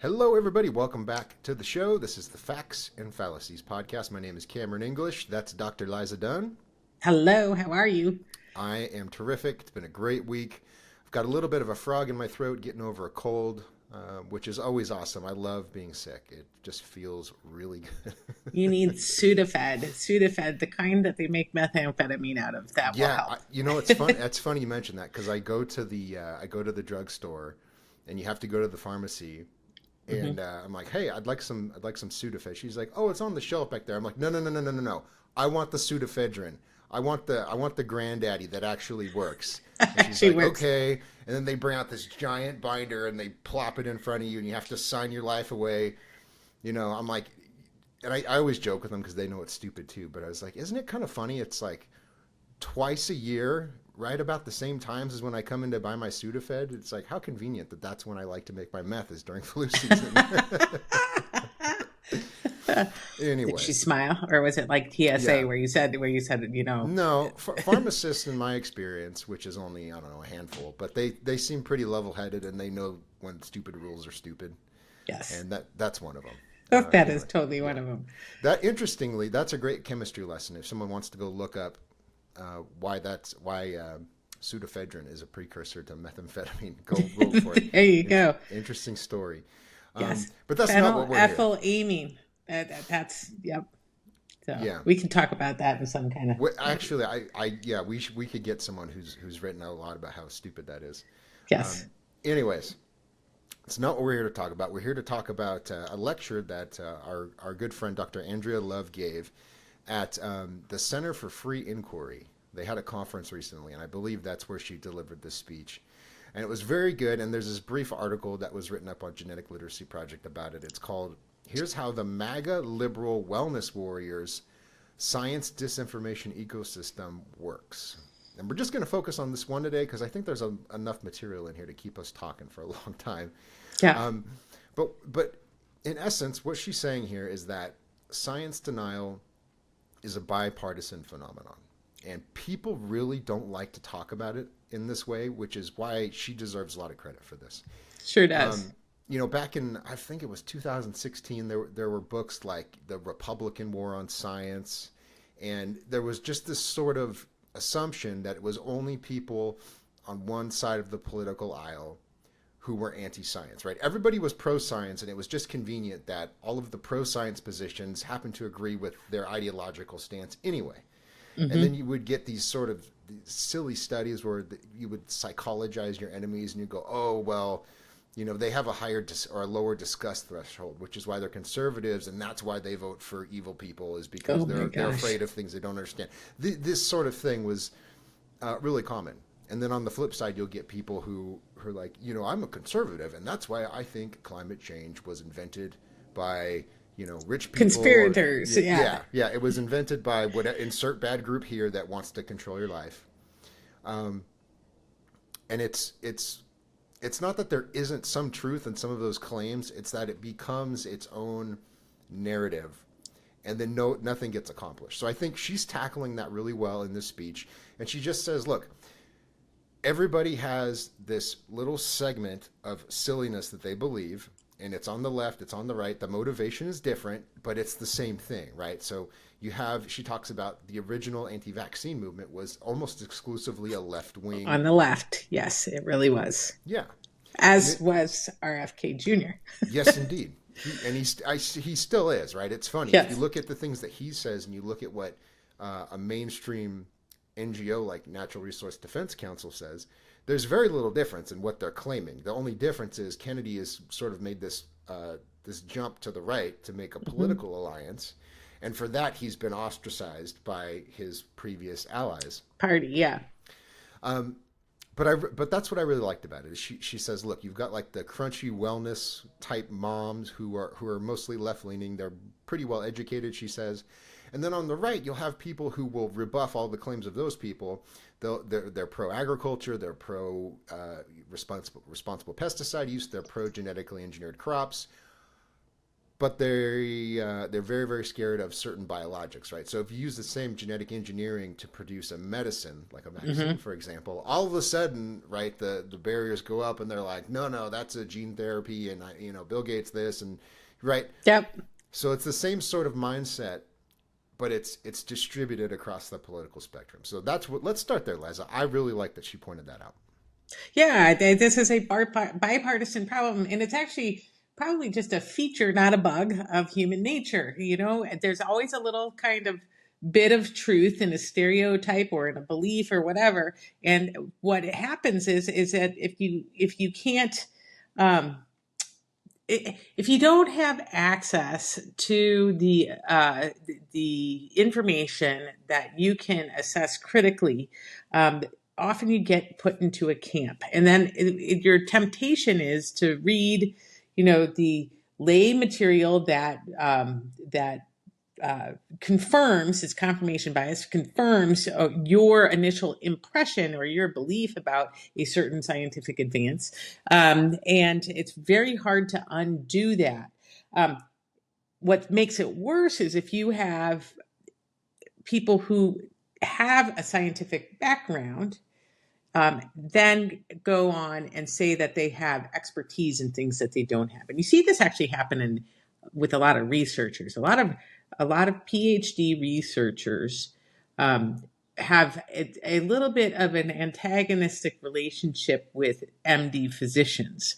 Hello, everybody. Welcome back to the show. This is the Facts and Fallacies podcast. My name is Cameron English. That's Dr. Liza Dunn. Hello, how are you? I am terrific. It's been a great week. I've got a little bit of a frog in my throat, getting over a cold, which is always awesome. I love being sick. It just feels really good. You need Sudafed, the kind that they make methamphetamine out of. That will Yeah, help. it's fun. It's funny you mention that because I go to the drugstore, and you have to go to the pharmacy. Hmm. And I'm like, hey, I'd like some Sudafed. She's like, oh, it's on the shelf back there. I'm like, no, no, no, no, no, no, no. I want the pseudoephedrine. I want the granddaddy that actually works. And she's Actually like, works. okay. And then they bring out this giant binder and they plop it in front of you, and you have to sign your life away. I'm like, and I always joke with them because they know it's stupid too. But I was like, isn't it kind of funny? It's like twice a year, right about the same times as when I come in to buy my Sudafed. It's like how convenient that that's when I like to make my meth is during flu season. Did Anyway, she smile, or was it like TSA yeah. where you said? No, pharmacists in my experience, which is only, I don't know, a handful, but they seem pretty level-headed and they know when stupid rules are stupid, Yes, and that's one of them. that is Anyway, totally one yeah. of them. Interestingly, that's a great chemistry lesson. If someone wants to go look up why pseudoephedrine is a precursor to methamphetamine, go for it. There you go. Interesting story. Yes, But that's not what we're here. phenylethylamine. That's yep. So Yeah. we can talk about that in some kind of. Actually, yeah, we could get someone who's written a lot about how stupid that is. Yes. Anyways, it's not what we're here to talk about. We're here to talk about a lecture that our good friend Dr. Andrea Love gave at the Center for Free Inquiry. They had a conference recently, and I believe that's where she delivered this speech. And it was very good. And there's this brief article that was written up on Genetic Literacy Project about it. It's called "Here's How the MAGA Liberal Wellness Warriors Science Disinformation Ecosystem Works." And we're just going to focus on this one today because I think there's enough material in here to keep us talking for a long time. Yeah. Um, but in essence, what she's saying here is that science denial is a bipartisan phenomenon. And people really don't like to talk about it in this way, which is why she deserves a lot of credit for this. Sure does. Back in, I think it was 2016, there were books like The Republican War on Science. And there was just this sort of assumption that it was only people on one side of the political aisle who were anti-science, right? Everybody was pro-science, and it was just convenient that all of the pro-science positions happened to agree with their ideological stance anyway. And then Hmm. you would get these sort of silly studies where you would psychologize your enemies, and you go, oh, well, they have a higher or a lower disgust threshold, which is why they're conservatives, and that's why they vote for evil people, is because Oh my they're gosh. afraid of things they don't understand. This sort of thing was really common. And then on the flip side, you'll get people who are like, I'm a conservative, and that's why I think climate change was invented by rich people. Or, Conspirators. yeah, Yeah. yeah, it was invented by insert bad group here that wants to control your life. Um, and it's not that there isn't some truth in some of those claims. It's that it becomes its own narrative, and then nothing gets accomplished. So I think she's tackling that really well in this speech, and she just says, look, everybody has this little segment of silliness that they believe, and it's on the left, it's on the right. The motivation is different, but it's the same thing, right? So she talks about the original anti-vaccine movement was almost exclusively a left-wing. On the left. Yes, it really was. Yeah. And As was RFK Jr. yes, indeed. He still is, right? It's funny. If you Yes. look at the things that he says and you look at what a mainstream NGO like Natural Resource Defense Council says, there's very little difference in what they're claiming. The only difference is Kennedy has sort of made this jump to the right to make a Hmm. political alliance, and for that he's been ostracized by his previous allies. Party. Yeah. Um, but that's what I really liked about it. Is she says, look, you've got like the crunchy wellness type moms who are mostly left leaning. They're pretty well educated, she says. And then on the right, you'll have people who will rebuff all the claims of those people. They're pro agriculture, they're pro responsible pesticide use, they're pro genetically engineered crops. but they're very very scared of certain biologics, right? So if you use the same genetic engineering to produce a medicine, like a vaccine, Hmm. for example, all of a sudden, right, the barriers go up, and they're like, no, that's a gene therapy, and Bill Gates this, and right. Yep. So it's the same sort of mindset, but it's distributed across the political spectrum. So that's what. Let's start there, Liza. I really like that she pointed that out. Yeah, this is a bipartisan problem, and it's actually probably just a feature, not a bug, of human nature. There's always a little kind of bit of truth in a stereotype or in a belief or whatever, and what happens is that if you can't um, if you don't have access to the information that you can assess critically, um, often you get put into a camp, and then your temptation is to read, the lay material that confirms, it's confirmation bias, confirms your initial impression or your belief about a certain scientific advance. And it's very hard to undo that. Um, what makes it worse is if you have people who have a scientific background, then go on and say that they have expertise in things that they don't have. And you see this actually happen with a lot of researchers. A lot of PhD researchers um, have a little bit of an antagonistic relationship with MD physicians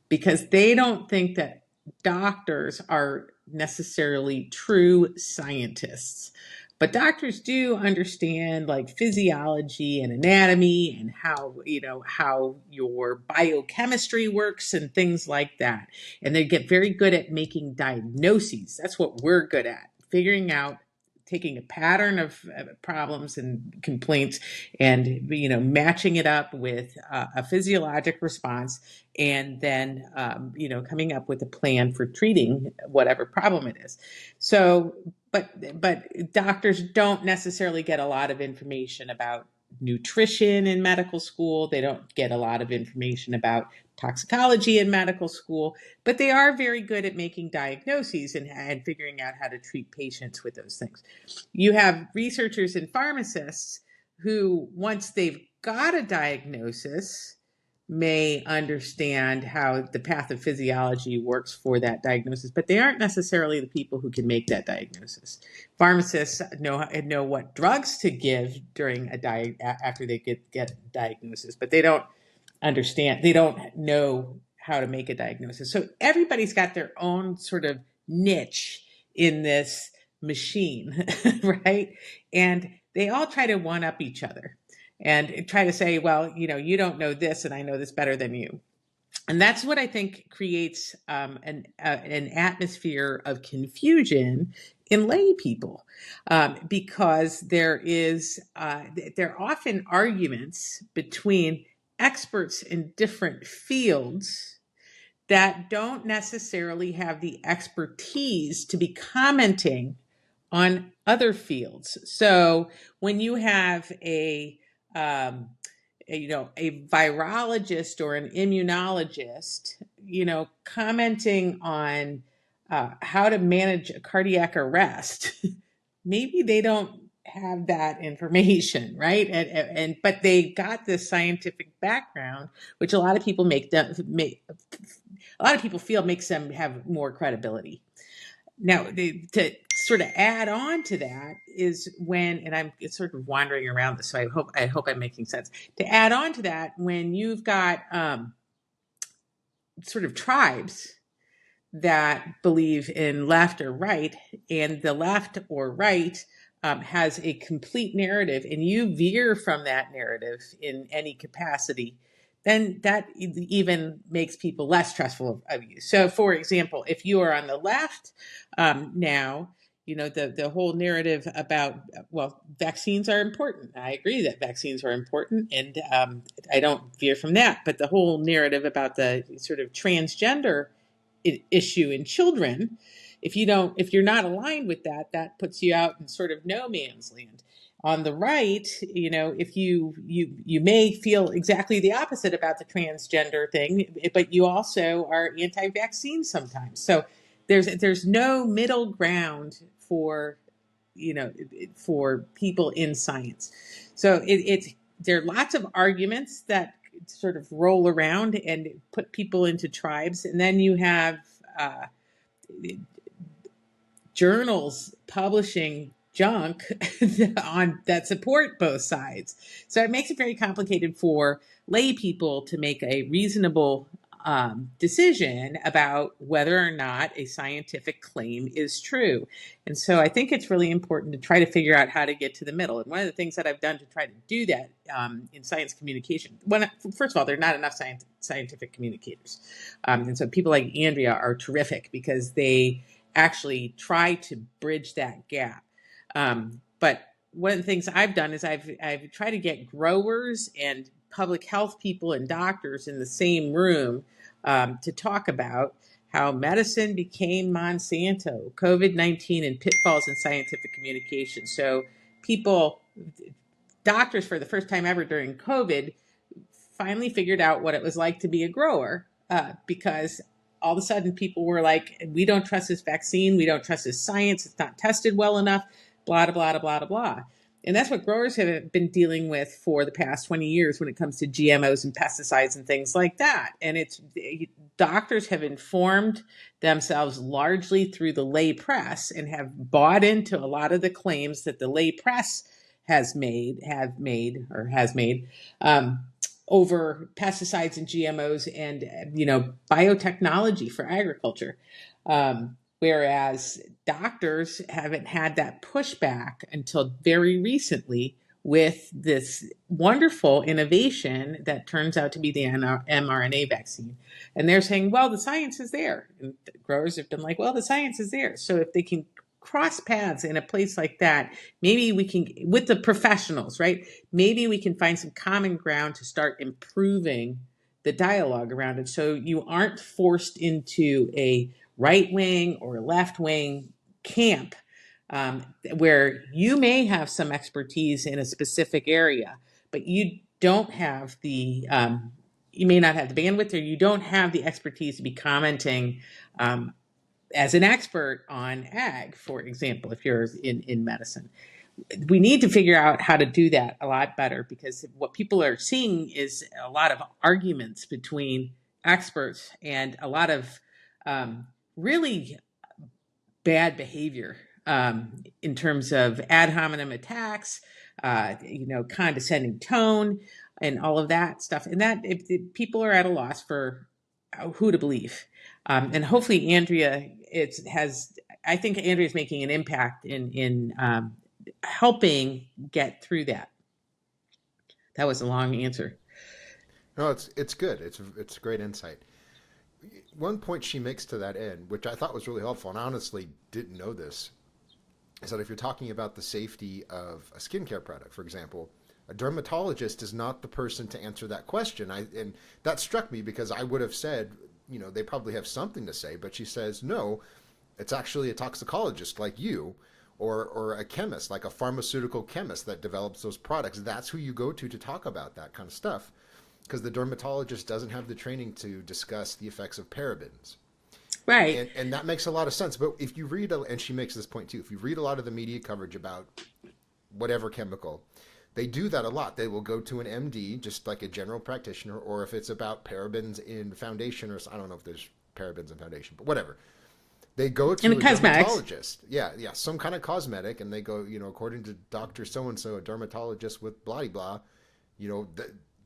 because they don't think that doctors are necessarily true scientists. But doctors do understand like physiology and anatomy and how your biochemistry works and things like that. And they get very good at making diagnoses. That's what we're good at, figuring out, taking a pattern of problems and complaints and matching it up with a physiologic response, and then coming up with a plan for treating whatever problem it is. So but doctors don't necessarily get a lot of information about nutrition in medical school. They don't get a lot of information about toxicology in medical school, but they are very good at making diagnoses and figuring out how to treat patients with those things. You have researchers and pharmacists who, once they've got a diagnosis, may understand how the pathophysiology works for that diagnosis, but they aren't necessarily the people who can make that diagnosis. Pharmacists know what drugs to give during after they get a diagnosis, but they don't understand. They don't know how to make a diagnosis. So everybody's got their own sort of niche in this machine, right? And they all try to one up each other and try to say, well, you don't know this, and I know this better than you. And that's what I think creates an atmosphere of confusion in lay people, because there are often arguments between experts in different fields that don't necessarily have the expertise to be commenting on other fields. So when you have um, a virologist or an immunologist, commenting on how to manage a cardiac arrest, maybe they don't have that information, right? And but they got this scientific background, which a lot of people a lot of people feel makes them have more credibility. Now, to sort of add on to that is and I'm it's sort of wandering around this, so I hope I'm making sense. To add on to that, when you've got sort of tribes that believe in left or right, and the left or right has a complete narrative, and you veer from that narrative in any capacity, then that even makes people less trustful of you. So, for example, if you are on the left now, the whole narrative about, well, vaccines are important. I agree that vaccines are important, and I don't veer from that. But the whole narrative about the sort of transgender issue in children, if you're not aligned with that, that puts you out in sort of no man's land. On the right, if you may feel exactly the opposite about the transgender thing, but you also are anti-vaccine sometimes. So there's no middle ground for, for people in science. So there are lots of arguments that sort of roll around and put people into tribes, and then you have uh, journals publishing junk on that support both sides. So it makes it very complicated for lay people to make a reasonable decision about whether or not a scientific claim is true. And so I think it's really important to try to figure out how to get to the middle. And one of the things that I've done to try to do that in science communication, first of all, there are not enough scientific communicators. And so people like Andrea are terrific because they actually try to bridge that gap. But one of the things I've done is I've tried to get growers and public health people and doctors in the same room to talk about how medicine became Monsanto, COVID-19, and pitfalls in scientific communication. So doctors for the first time ever during COVID finally figured out what it was like to be a grower because all of a sudden people were like, we don't trust this vaccine. We don't trust this science. It's not tested well enough, blah, blah, blah, blah, blah. And that's what growers have been dealing with for the past 20 years when it comes to GMOs and pesticides and things like that. And doctors have informed themselves largely through the lay press and have bought into a lot of the claims that the lay press has made over pesticides and GMOs and biotechnology for agriculture. Whereas doctors haven't had that pushback until very recently with this wonderful innovation that turns out to be the mRNA vaccine. And they're saying, well, the science is there. And the growers have been like, well, the science is there. So if they can cross paths in a place like that, maybe we can, with the professionals, right? Maybe we can find some common ground to start improving the dialogue around it. So you aren't forced into a right wing or left wing camp where you may have some expertise in a specific area, but you don't have you may not have the bandwidth, or you don't have the expertise to be commenting as an expert on ag, for example, if you're in medicine. We need to figure out how to do that a lot better, because what people are seeing is a lot of arguments between experts and a lot of really bad behavior in terms of ad hominem attacks, condescending tone, and all of that stuff. And that if people are at a loss for who to believe. And hopefully Andrea I think Andrea's making an impact in helping get through that. That was a long answer. No, it's good. It's great insight. One point she makes to that end, which I thought was really helpful, and I honestly didn't know this, is that if you're talking about the safety of a skincare product, for example, a dermatologist is not the person to answer that question. And that struck me because I would have said, they probably have something to say, but she says, no, it's actually a toxicologist like you, or a chemist, like a pharmaceutical chemist that develops those products. That's who you go to talk about that kind of stuff, because the dermatologist doesn't have the training to discuss the effects of parabens. Right. And that makes a lot of sense. But if you read, and she makes this point too, if you read a lot of the media coverage about whatever chemical, they do that a lot. They will go to an MD, just like a general practitioner, or if it's about parabens in foundation, or I don't know if there's parabens in foundation, but whatever. They go to a dermatologist. Yeah, some kind of cosmetic, and they go, according to Dr. So-and-so, a dermatologist with blah, blah,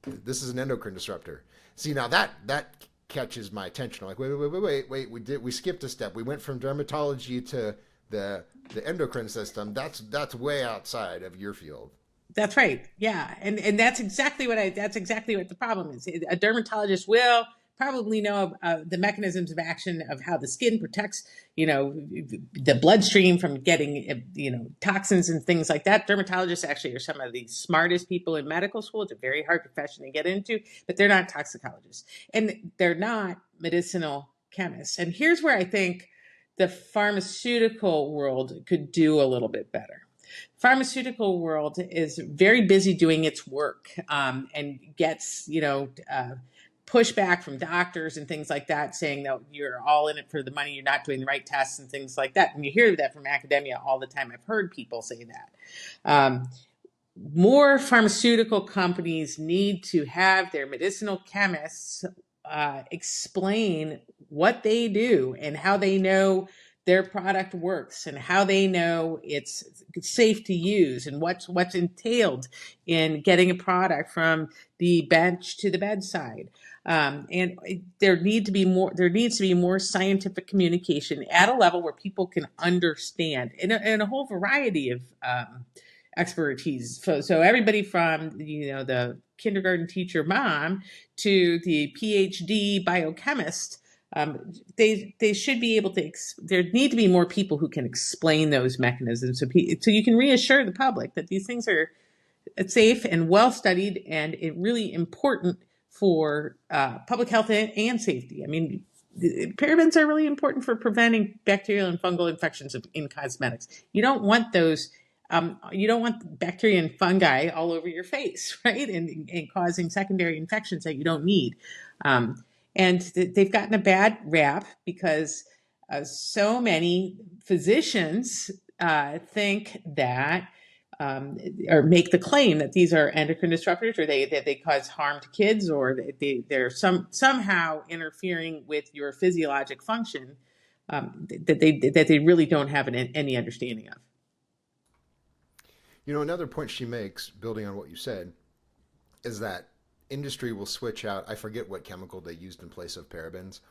this is an endocrine disruptor. See, now that catches my attention. I'm like, wait, we skipped a step. We went from dermatology to the endocrine system. That's way outside of your field. That's right. Yeah. And that's exactly what the problem is. A dermatologist will probably know the mechanisms of action of how the skin protects, the bloodstream from getting, toxins and things like that. Dermatologists actually are some of the smartest people in medical school. It's a very hard profession to get into, but they're not toxicologists, and they're not medicinal chemists. And here's where I think the pharmaceutical world could do a little bit better. Pharmaceutical world is very busy doing its work and gets, pushback from doctors and things like that, saying that you're all in it for the money, you're not doing the right tests and things like that. And you hear that from academia all the time. I've heard people say that. Um, More pharmaceutical companies need to have their medicinal chemists explain what they do and how they know their product works and how they know it's safe to use and what's entailed in getting a product from the bench to the bedside. And there needs to be more scientific communication at a level where people can understand in a whole variety of expertise. So everybody from the kindergarten teacher mom to the PhD biochemist, they should be able to. There need to be more people who can explain those mechanisms, so you can reassure the public that these things are safe and well studied and really important for public health and safety. I mean, parabens are really important for preventing bacterial and fungal infections in cosmetics. You don't want those. You don't want bacteria and fungi all over your face, right? And causing secondary infections that you don't need. And they've gotten a bad rap because so many physicians think that or make the claim that these are endocrine disruptors, or that they cause harm to kids, or they're somehow interfering with your physiologic function that they really don't have any understanding of. Another point she makes, building on what you said, is that industry will switch out. I forget what chemical they used in place of parabens,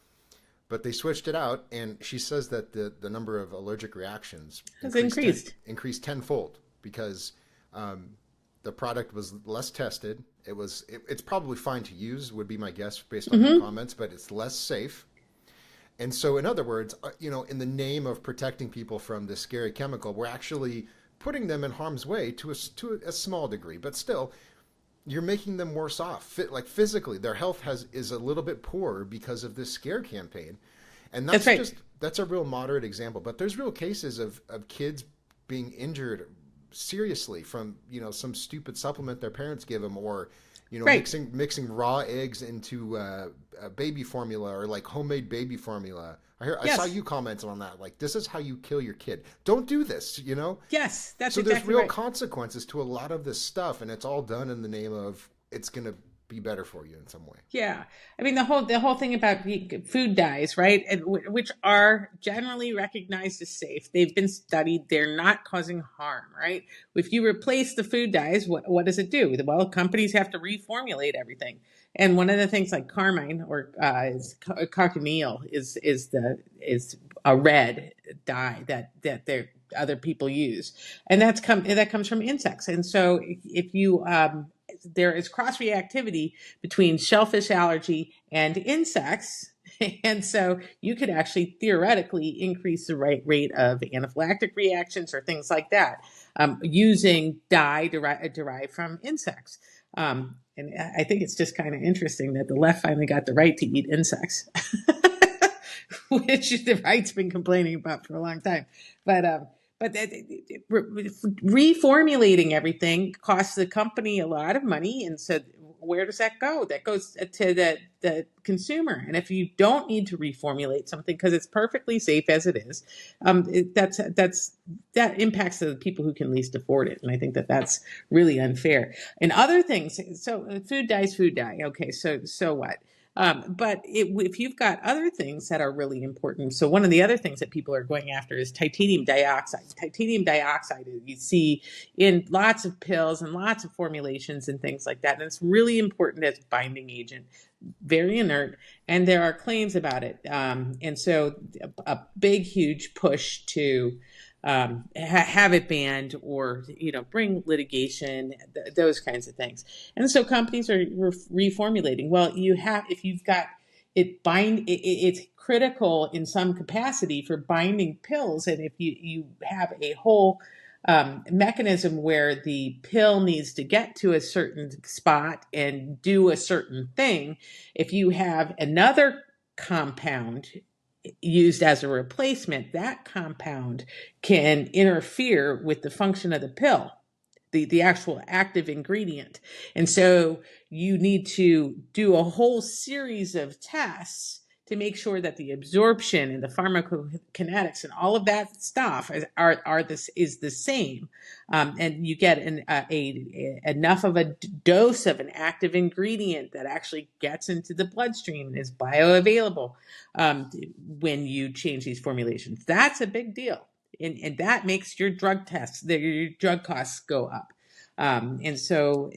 but they switched it out, and she says that the number of allergic reactions has increased tenfold because the product was less tested. It's probably fine to use, would be my guess based on her comments, but it's less safe. And so, in other words, in the name of protecting people from this scary chemical, we're actually putting them in harm's way to a small degree, but still, you're making them worse off. Like physically, their health is a little bit poorer because of this scare campaign, and that's right. That's a real moderate example. But there's real cases of kids being injured seriously from some stupid supplement their parents give them, or Right. mixing raw eggs into baby formula, or like homemade baby formula. I Yes. saw you comment on that. Like, this is how you kill your kid. Don't do this, Yes, that's So there's exactly real right. consequences to a lot of this stuff, and it's all done in the name of it's going to be better for you in some way. Yeah, I mean the whole thing about food dyes, right? And which are generally recognized as safe. They've been studied. They're not causing harm, right? If you replace the food dyes, what does it do? Well, companies have to reformulate everything. And one of the things like carmine or cochineal is a red dye that they're other people use, and that comes from insects. And so if you there is cross reactivity between shellfish allergy and insects. And so you could actually theoretically increase the rate of anaphylactic reactions or things like that using dye derived from insects. And I think it's just kind of interesting that the left finally got the right to eat insects, which the right's been complaining about for a long time. But reformulating everything costs the company a lot of money, and so where does that go? That goes to the consumer. And if you don't need to reformulate something because it's perfectly safe as it is, that impacts the people who can least afford it. And I think that's really unfair. And other things, so food dye. Okay, so what? But if you've got other things that are really important, so one of the other things that people are going after is titanium dioxide. Titanium dioxide you see in lots of pills and lots of formulations and things like that. And it's really important as a binding agent, very inert, and there are claims about it. And so a big, huge push to have it banned, or bring litigation, those kinds of things. And so companies are reformulating. Well, if you've got it's critical in some capacity for binding pills, and if you have a whole mechanism where the pill needs to get to a certain spot and do a certain thing, if you have another compound used as a replacement, that compound can interfere with the function of the pill, the actual active ingredient. And so you need to do a whole series of tests to make sure that the absorption and the pharmacokinetics and all of that stuff is the same, and you get enough of a dose of an active ingredient that actually gets into the bloodstream and is bioavailable when you change these formulations. That's a big deal, and that makes your drug costs go up. And so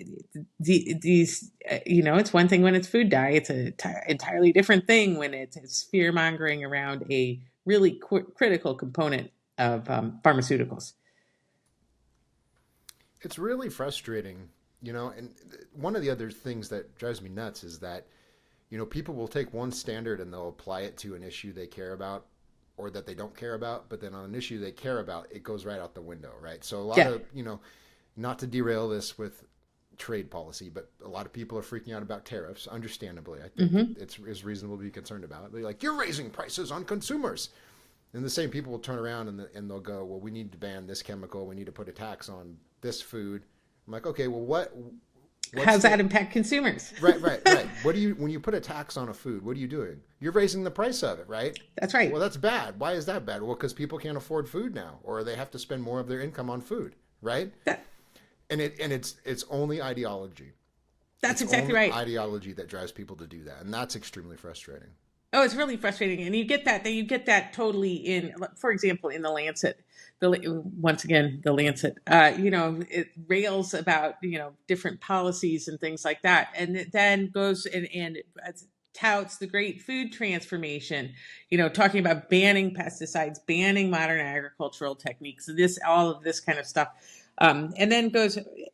these, it's one thing when it's food dye. It's an entirely different thing when it's fear mongering around a really critical component of pharmaceuticals. It's really frustrating, and one of the other things that drives me nuts is that, people will take one standard and they'll apply it to an issue they care about or that they don't care about, but then on an issue they care about, it goes right out the window, right? So a lot of, not to derail this with trade policy, but a lot of people are freaking out about tariffs, understandably. I think it's reasonable to be concerned about it. They're like, you're raising prices on consumers. And the same people will turn around and they'll go, well, we need to ban this chemical. We need to put a tax on this food. I'm like, okay, well, how's that impact consumers? Right. When you put a tax on a food, what are you doing? You're raising the price of it, right? That's right. Well, that's bad. Why is that bad? Well, because people can't afford food now, or they have to spend more of their income on food, right? And it's only ideology. That's exactly right. Ideology that drives people to do that, and that's extremely frustrating. Oh, it's really frustrating, and you get that totally in, for example, in the Lancet. Once again, the Lancet. It rails about different policies and things like that, and it then goes and touts the great food transformation. Talking about banning pesticides, banning modern agricultural techniques, all of this kind of stuff. And then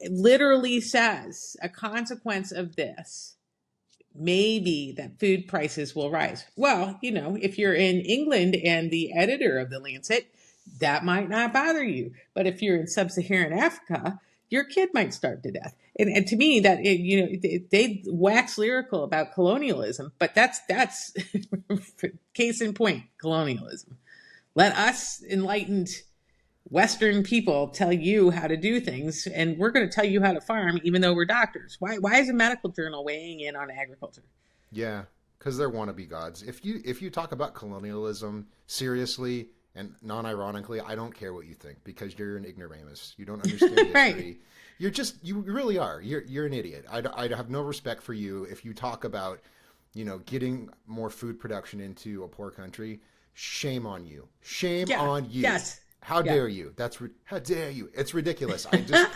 literally says a consequence of this may be that food prices will rise. Well, if you're in England and the editor of the Lancet, that might not bother you. But if you're in sub-Saharan Africa, your kid might starve to death. And to me, that they wax lyrical about colonialism, but that's case in point, colonialism. Let us enlightened Western people tell you how to do things, and we're going to tell you how to farm, even though we're doctors. Why is a medical journal weighing in on agriculture? Yeah, because they're wannabe gods. If you talk about colonialism seriously and non-ironically, I don't care what you think, because you're an ignoramus. You don't understand history. Right. You really are. You're an idiot. I have no respect for you if you talk about, getting more food production into a poor country. Shame on you. Shame on you. Yes. How dare you? How dare you? It's ridiculous. I just,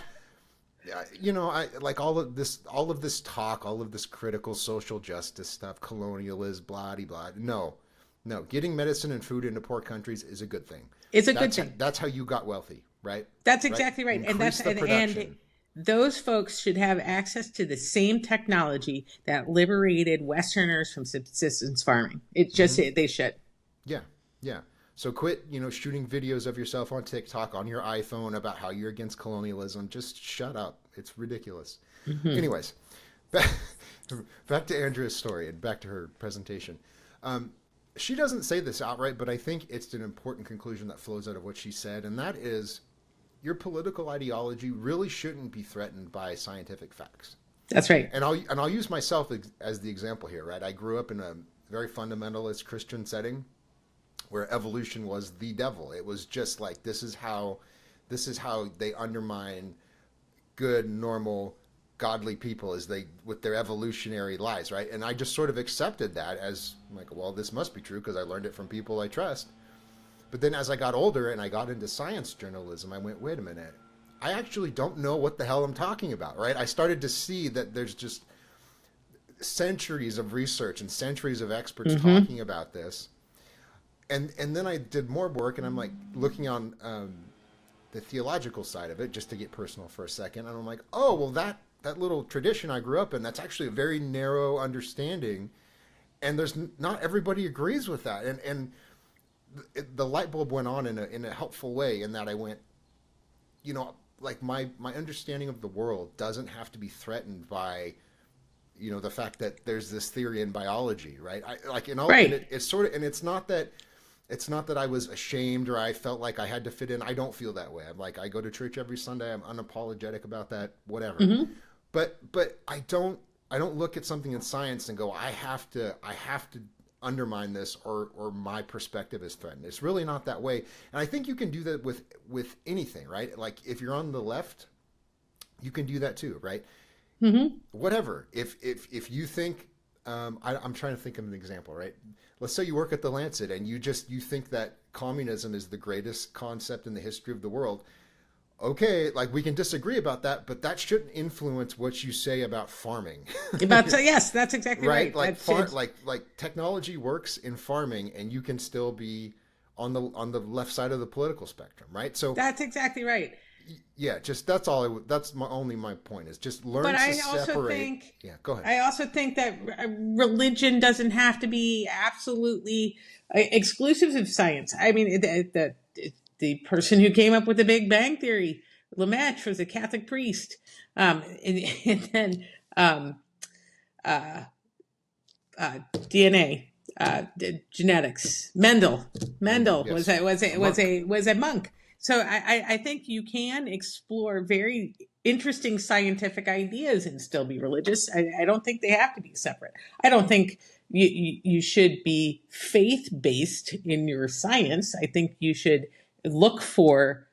I like all of this talk, all of this critical social justice stuff, colonialism, blah, blah. No, getting medicine and food into poor countries is a good thing. It's a good thing. That's how you got wealthy, right? That's exactly right. And those folks should have access to the same technology that liberated Westerners from subsistence farming. It just, they should. Yeah. So quit, shooting videos of yourself on TikTok on your iPhone about how you're against colonialism. Just shut up. It's ridiculous. Anyways, back to Andrea's story and back to her presentation. She doesn't say this outright, but I think it's an important conclusion that flows out of what she said, and that is your political ideology really shouldn't be threatened by scientific facts. That's right. And I'll use myself as the example here, right? I grew up in a very fundamentalist Christian setting, where evolution was the devil. It was just like, this is how they undermine good, normal, godly people, is with their evolutionary lies, right? And I just sort of accepted that as like, well, this must be true because I learned it from people I trust. But then as I got older and I got into science journalism, I went, wait a minute, I actually don't know what the hell I'm talking about, right? I started to see that there's just centuries of research and centuries of experts talking about this. And then I did more work, and I'm like looking on the theological side of it, just to get personal for a second. And I'm like, oh, well, that little tradition I grew up in, that's actually a very narrow understanding. And not everybody agrees with that. And the light bulb went on in a helpful way, in that I went, like my understanding of the world doesn't have to be threatened by, the fact that there's this theory in biology, right? Right. And it's sort of, and it's not that I was ashamed or I felt like I had to fit in. I don't feel that way. I'm like, I go to church every Sunday. I'm unapologetic about that, whatever. But I don't I don't look at something in science and go, I have to undermine this, or my perspective is threatened. It's really not that way. And I think you can do that with anything, right? Like if you're on the left, you can do that too, right? Hmm. Whatever. If you think, I'm trying to think of an example, right? Let's say you work at the Lancet and you think that communism is the greatest concept in the history of the world. Okay, like we can disagree about that, but that shouldn't influence what you say about farming. About so yes, that's exactly Right? right. Like That's it's, like technology works in farming, and you can still be on the left side of the political spectrum, right? So that's exactly right. yeah, just that's all. That's my only my point is just But learn to separate. Yeah, go ahead. I also think that religion doesn't have to be absolutely exclusive of science. I mean, the person who came up with the Big Bang Theory, Lemaitre, was a Catholic priest, and then um, uh, DNA, genetics. Mendel Yes, a was monk. a monk. So I think you can explore very interesting scientific ideas and still be religious. I don't think they have to be separate. I don't think you should be faith based in your science. I think you should look for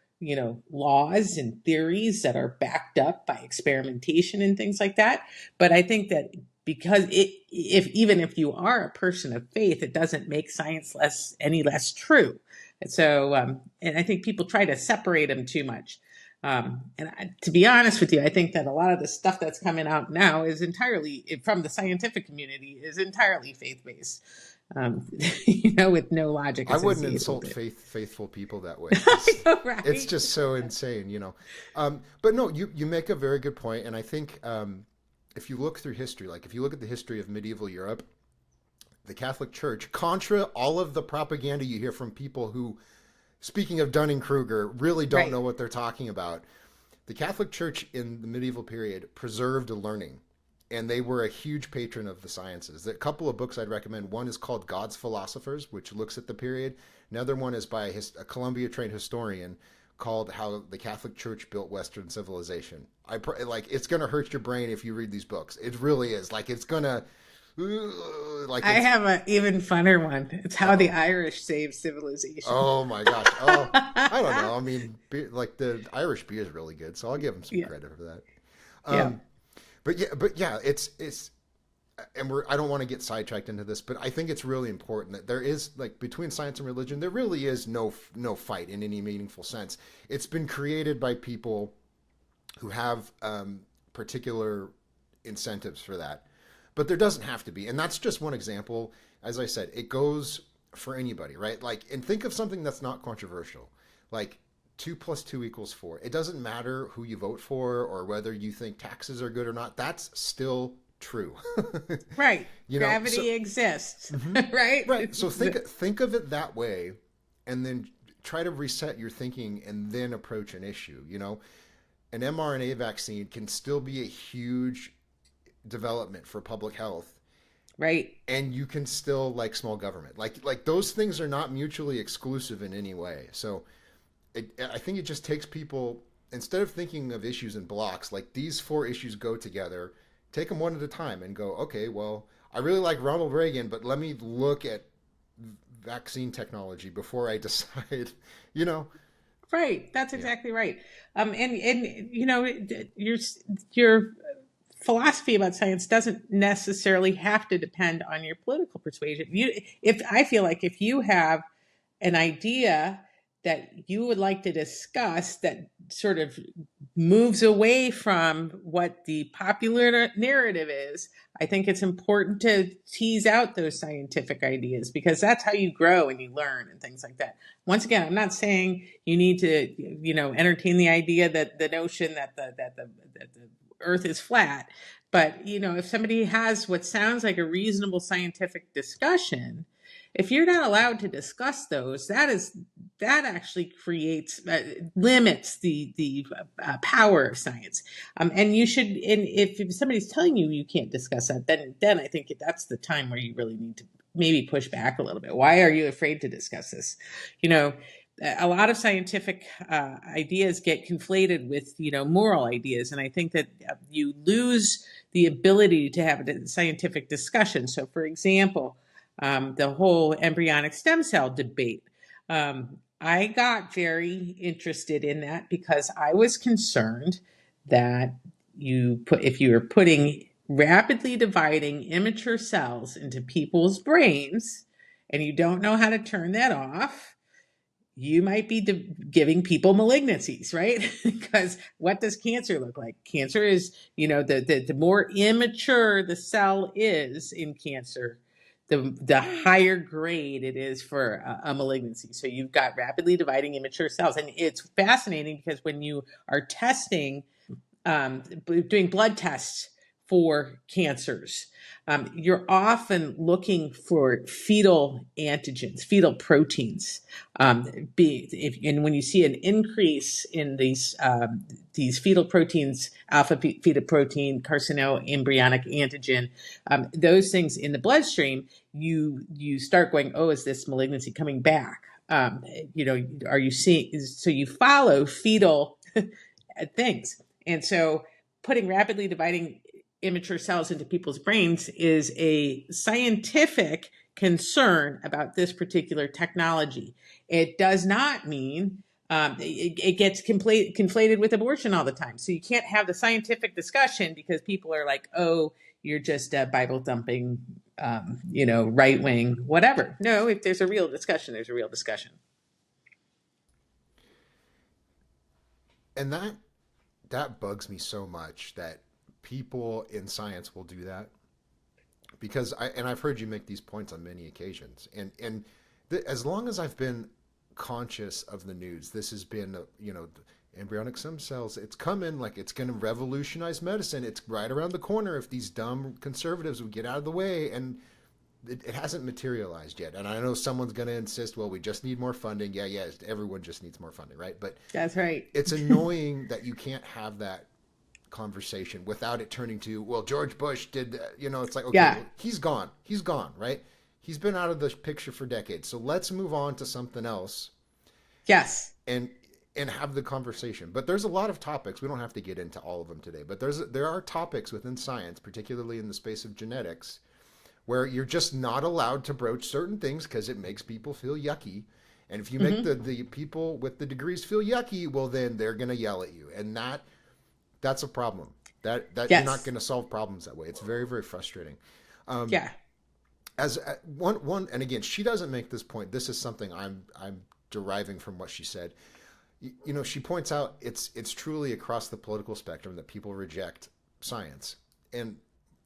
laws and theories that are backed up by experimentation and things like that. But I think that because if even if you are a person of faith, it doesn't make science any less true. And so, and I think people try to separate them too much. To be honest with you, I think that a lot of the stuff that's coming out now is entirely from the scientific community is entirely faith based, with no logic I wouldn't associated insult with it. faithful people that way. It's Right? just so insane, you know. But no, you make a very good point, and I think if you look through history, like if you look at the history of medieval Europe, the Catholic Church, contra all of the propaganda you hear from people who, speaking of Dunning-Kruger, really don't Right. know what they're talking about. The Catholic Church in the medieval period preserved learning, and they were a huge patron of the sciences. A couple of books I'd recommend. One is called God's Philosophers, which looks at the period. Another one is by a Columbia-trained historian called How the Catholic Church Built Western Civilization. Like it's gonna hurt your brain if you read these books. It really is. Like it's gonna like I it's have an even funner one. It's uh how the oh. Irish saved civilization. Oh my gosh. Oh, I don't know. I mean, like the Irish beer is really good, so I'll give them some Yeah. credit for that. Yeah. Um, but yeah, it's and I don't want to get sidetracked into this, but I think it's really important that there is like between science and religion, there really is no fight in any meaningful sense. It's been created by people who have particular incentives for that, but there doesn't have to be, and that's just one example. As I said, it goes for anybody, right? Like, and think of something that's not controversial, like 2 + 2 = 4. It doesn't matter who you vote for or whether you think taxes are good or not. That's still true. Right. You know, so Gravity exists. mhm. Right? Right. So think of it that way, and then try to reset your thinking, and then approach an issue. You know, an mRNA vaccine can still be a huge development for public health, Right. and you can still like small government. Like those things are not mutually exclusive in any way. So I think it just takes people, instead of thinking of issues in blocks, like these four issues go together, take them one at a time and go, okay, well, I really like Ronald Reagan, but let me look at vaccine technology before I decide, you know? Right. That's Yeah. exactly right. And your your philosophy about science doesn't necessarily have to depend on your political persuasion. If I feel like if you have an idea that you would like to discuss that sort of moves away from what the popular narrative is, I think it's important to tease out those scientific ideas because that's how you grow and you learn and things like that. Once again, I'm not saying you need to, entertain the idea that the notion that the earth is flat, but if somebody has what sounds like a reasonable scientific discussion, if you're not allowed to discuss those, that actually creates limits the power of science. And you should, and if somebody's telling you you can't discuss that, then I think that's the time where you really need to maybe push back a little bit. Why are you afraid to discuss this? You know, a lot of scientific ideas get conflated with, moral ideas, and I think that you lose the ability to have a scientific discussion. So, for example, the whole embryonic stem cell debate. I got very interested in that because I was concerned that if you were putting rapidly dividing immature cells into people's brains and you don't know how to turn that off, you might be giving people malignancies, right? Because what does cancer look like? Cancer is, the more immature the cell is in cancer, the higher grade it is for a malignancy. So you've got rapidly dividing immature cells. And it's fascinating because when you are testing, doing blood tests for cancers, you're often looking for fetal antigens, fetal proteins. And when you see an increase in these fetal proteins, alpha fetoprotein, carcinoembryonic antigen, those things in the bloodstream, you start going, oh, is this malignancy coming back? Are you seeing? So you follow fetal things, and so putting rapidly dividing immature cells into people's brains is a scientific concern about this particular technology. It does not mean it gets conflated with abortion all the time. So you can't have the scientific discussion because people are like, oh, you're just Bible thumping, right wing, whatever. No, if there's a real discussion, there's a real discussion. And that bugs me so much that people in science will do that, because I've heard you make these points on many occasions, and as long as I've been conscious of the news, this has been, embryonic stem cells, it's come in like it's going to revolutionize medicine. It's right around the corner if these dumb conservatives would get out of the way, and it hasn't materialized yet. And I know someone's going to insist, well, we just need more funding. Yeah, everyone just needs more funding, right? But that's right. It's annoying that you can't have that conversation without it turning to, well, George Bush did, it's like, okay, Yeah. well, he's gone, right? He's been out of the picture for decades. So let's move on to something else. Yes. And have the conversation. But there's a lot of topics. We don't have to get into all of them today, but there are topics within science, particularly in the space of genetics, where you're just not allowed to broach certain things because it makes people feel yucky. And if you make the people with the degrees feel yucky, well, then they're going to yell at you. And that's a problem. That Yes. You're not going to solve problems that way. It's very, very frustrating. Yeah. As one, and again, she doesn't make this point. This is something I'm deriving from what she said. She points out it's truly across the political spectrum that people reject science. And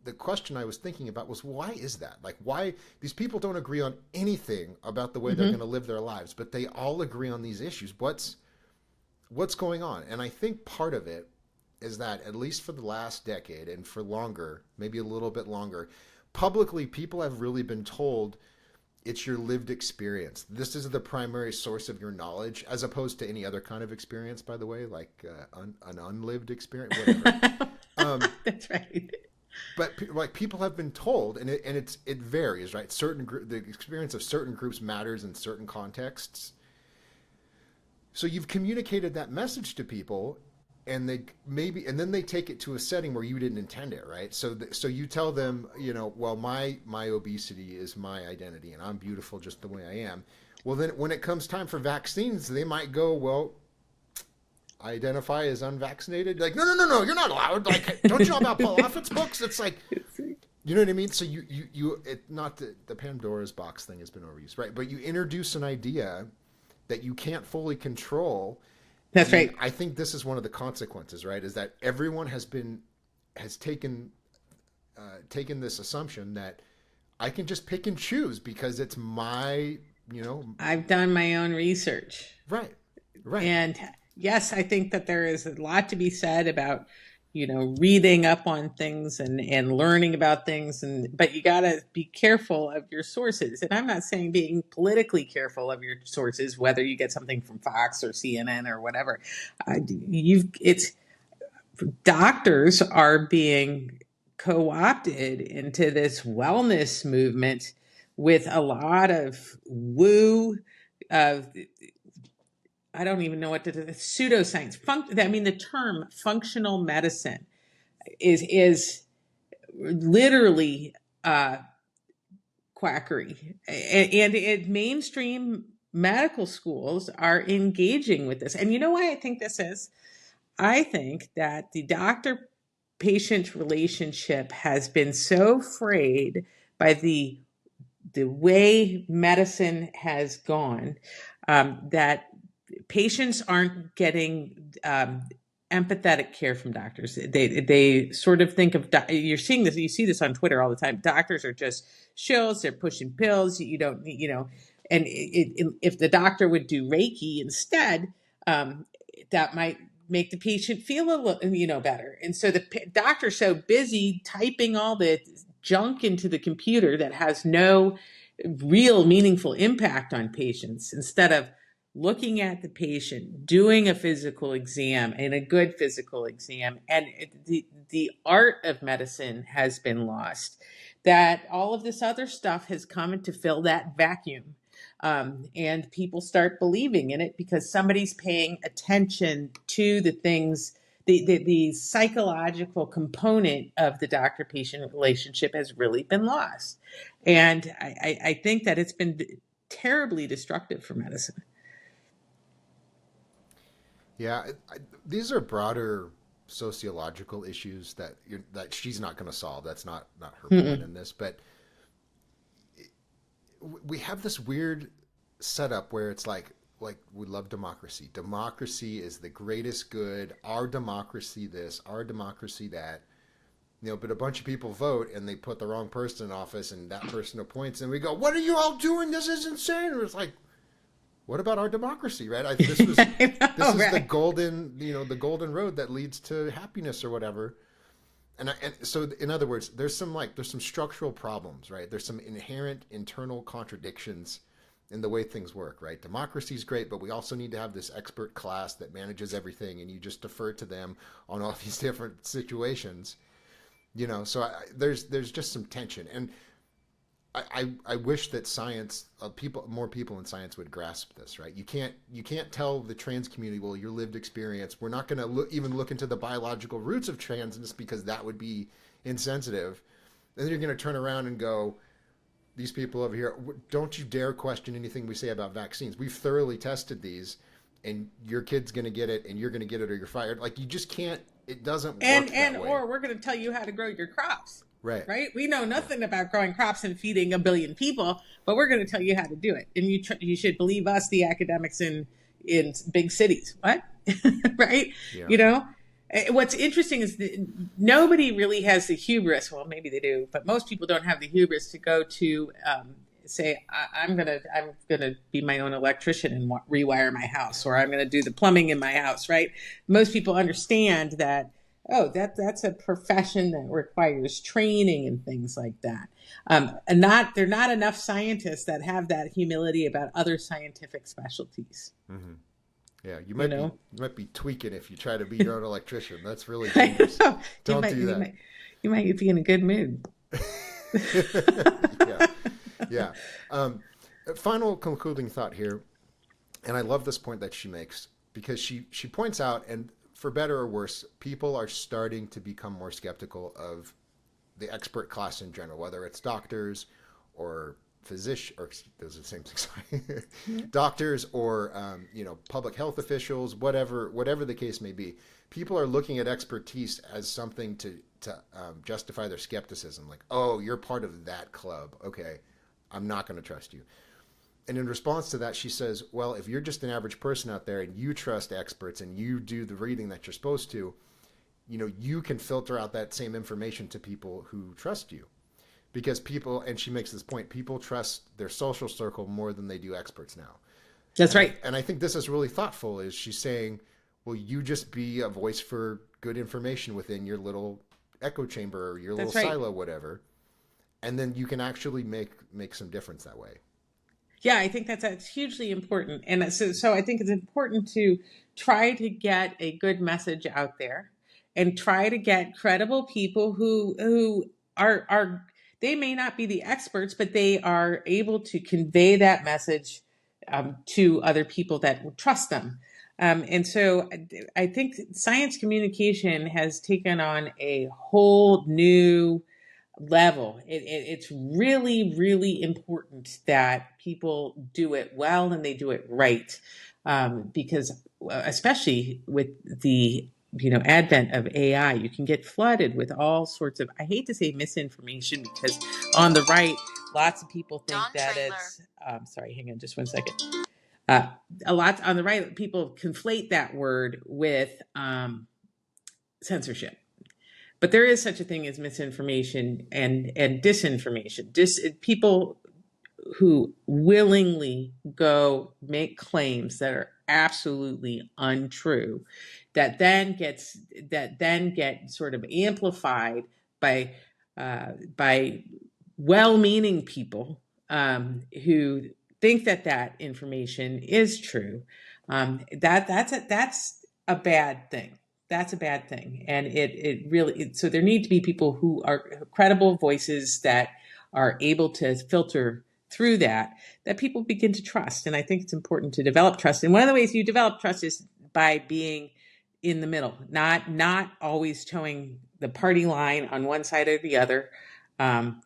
the question I was thinking about was, why is that? Like, why these people don't agree on anything about the way they're going to live their lives, but they all agree on these issues. What's going on? And I think part of it is that, at least for the last decade and for longer, maybe a little bit longer, publicly people have really been told it's your lived experience. This is the primary source of your knowledge, as opposed to any other kind of experience, by the way, like an unlived experience, whatever. That's right. But like, people have been told, and it varies, right? The experience of certain groups matters in certain contexts. So you've communicated that message to people, and then they take it to a setting where you didn't intend it, right? So you tell them, well, my obesity is my identity, and I'm beautiful just the way I am. Well, then when it comes time for vaccines, they might go, well, I identify as unvaccinated. Like, no, you're not allowed. Like, don't you know about Paul Offit's books? It's like, you know what I mean? So not the Pandora's box thing has been overused, right? But you introduce an idea that you can't fully control. That's right. I think this is one of the consequences, right? Is that everyone has taken this assumption that I can just pick and choose because it's my, I've done my own research. Right. And yes, I think that there is a lot to be said about, reading up on things and learning about things, but you got to be careful of your sources. And I'm not saying being politically careful of your sources, whether you get something from Fox or CNN or whatever. Doctors are being co-opted into this wellness movement with a lot of woo, I don't even know what to do. Pseudoscience. I mean, the term functional medicine is literally quackery, and mainstream medical schools are engaging with this. And you know why I think this is? I think that the doctor patient relationship has been so frayed by the way medicine has gone, that patients aren't getting empathetic care from doctors. They sort of think of you're seeing this. You see this on Twitter all the time. Doctors are just shills. They're pushing pills. You don't, and if the doctor would do Reiki instead, that might make the patient feel a little, better. And so the doctor's so busy typing all the junk into the computer that has no real meaningful impact on patients, instead of looking at the patient, doing a physical exam and a good physical exam. And the art of medicine has been lost, that all of this other stuff has come to fill that vacuum. And people start believing in it because somebody's paying attention to the things. The psychological component of the doctor-patient relationship has really been lost. And I think that it's been terribly destructive for medicine. Yeah, these are broader sociological issues that she's not going to solve. That's not her point in this. But we have this weird setup where it's like we love democracy. Democracy is the greatest good. Our democracy this, our democracy that. But a bunch of people vote and they put the wrong person in office and that person appoints and we go, what are you all doing? This is insane. And it's like, what about our democracy, right? This is right. The golden road that leads to happiness or whatever. And so in other words, there's some structural problems, right? There's some inherent internal contradictions in the way things work, right? Democracy is great, but we also need to have this expert class that manages everything, and you just defer to them on all these different situations. So there's just some tension, and I wish that science, more people in science would grasp this, right? You can't tell the trans community, well, your lived experience. We're not going to even look into the biological roots of transness because that would be insensitive. And then you're going to turn around and go, these people over here, don't you dare question anything we say about vaccines. We've thoroughly tested these, and your kid's going to get it, and you're going to get it, or you're fired. Like, you just can't. It doesn't work that way. Or we're going to tell you how to grow your crops. Right. We know nothing about growing crops and feeding a billion people, but we're going to tell you how to do it. And you should believe us, the academics in big cities. What? Right? Yeah. What's interesting is that nobody really has the hubris. Well, maybe they do, but most people don't have the hubris to go to say, I'm gonna be my own electrician and rewire my house, or I'm gonna do the plumbing in my house. Right? Most people understand that. Oh, that's a profession that requires training and things like that. And there are not enough scientists that have that humility about other scientific specialties. Mm-hmm. Yeah, you might be tweaking if you try to be your own electrician. That's really dangerous. Don't do that. You might be in a good mood. Yeah. Final concluding thought here, and I love this point that she makes because she points out, and for better or worse, people are starting to become more skeptical of the expert class in general, whether it's doctors or physicians, or those are the same thing, doctors or public health officials, whatever the case may be. People are looking at expertise as something to justify their skepticism. Like, oh, you're part of that club. Okay, I'm not going to trust you. And in response to that, she says, well, if you're just an average person out there and you trust experts and you do the reading that you're supposed to, you can filter out that same information to people who trust you. Because people, and she makes this point, people trust their social circle more than they do experts now. That's right. And I think this is really thoughtful, is she's saying, well, you just be a voice for good information within your little echo chamber or your little silo, whatever. And then you can actually make some difference that way. Yeah, I think that's hugely important. And so I think it's important to try to get a good message out there and try to get credible people who are they may not be the experts, but they are able to convey that message to other people that will trust them. And so I think science communication has taken on a whole new level. It's really, really important that people do it well and they do it right, because especially with the advent of AI, you can get flooded with all sorts of, I hate to say misinformation, because on the right, lots of people think that it's sorry, hang on just one second. A lot on the right, people conflate that word with censorship. But there is such a thing as misinformation and disinformation. People who willingly go make claims that are absolutely untrue, that then get sort of amplified by well-meaning people who think that information is true. That's a bad thing. That's a bad thing. And it really, so there need to be people who are credible voices that are able to filter through that people begin to trust. And I think it's important to develop trust. And one of the ways you develop trust is by being in the middle, not always towing the party line on one side or the other,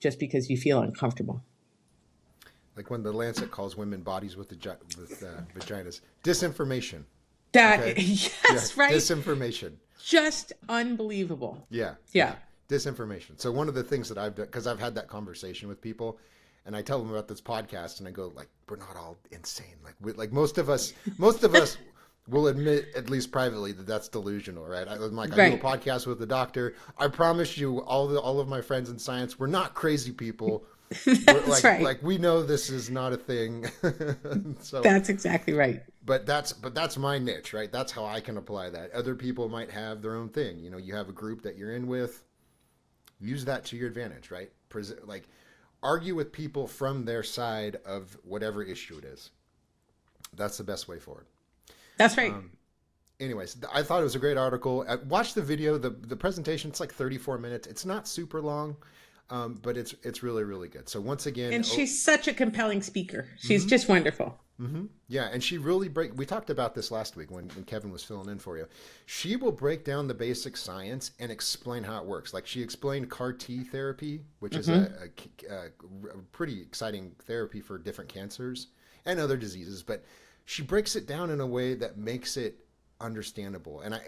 just because you feel uncomfortable. Like when the Lancet calls women bodies with vaginas. Disinformation. That, okay? yes, Yeah, right. Disinformation. Just unbelievable. Yeah. Disinformation. So one of the things that I've done, because I've had that conversation with people, and I tell them about this podcast, and I go, like, we're not all insane. Like most of us will admit, at least privately, that that's delusional, right? I'm like, I do a podcast with a doctor. I promise you, all of my friends in science, we're not crazy people. That's right. Like we know this is not a thing. So that's exactly right. But that's my niche, right? That's how I can apply that. Other people might have their own thing. You have a group that you're in with. Use that to your advantage, right? Like argue with people from their side of whatever issue it is. That's the best way forward. That's right. Anyways, I thought it was a great article. Watch the video. The presentation, it's like 34 minutes. It's not super long. But it's really, really good. So once again, and she's such a compelling speaker. She's just wonderful. Mm-hmm. Yeah, and she really we talked about this last week when Kevin was filling in for you. She will break down the basic science and explain how it works. Like she explained CAR T therapy, which is a pretty exciting therapy for different cancers and other diseases. But she breaks it down in a way that makes it understandable. And I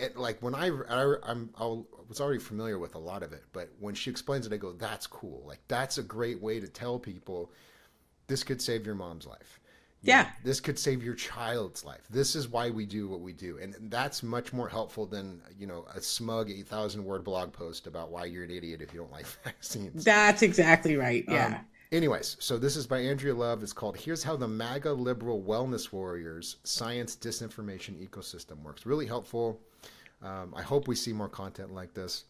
was already familiar with a lot of it, but when she explains it, I go, that's cool. Like that's a great way to tell people this could save your mom's life. This could save your child's life. This is why we do what we do. And that's much more helpful than, a smug 8,000 word blog post about why you're an idiot if you don't like vaccines. That's exactly right. Yeah. Anyways, so this is by Andrea Love. It's called Here's How the MAGA Liberal Wellness Warriors Science Disinformation Ecosystem Works. Really helpful. I hope we see more content like this.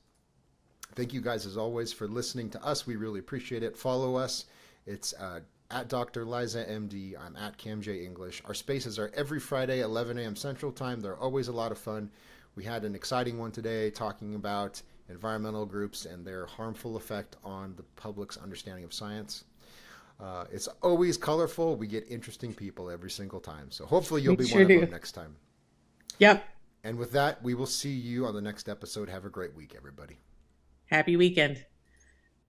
Thank you guys, as always, for listening to us. We really appreciate it. Follow us. It's at Dr. Liza MD. I'm at Cam J English. Our spaces are every Friday, 11 a.m. Central Time. They're always a lot of fun. We had an exciting one today talking about environmental groups and their harmful effect on the public's understanding of science. It's always colorful. We get interesting people every single time. So hopefully you'll be one of them next time. Yep. And with that, we will see you on the next episode. Have a great week, everybody. Happy weekend.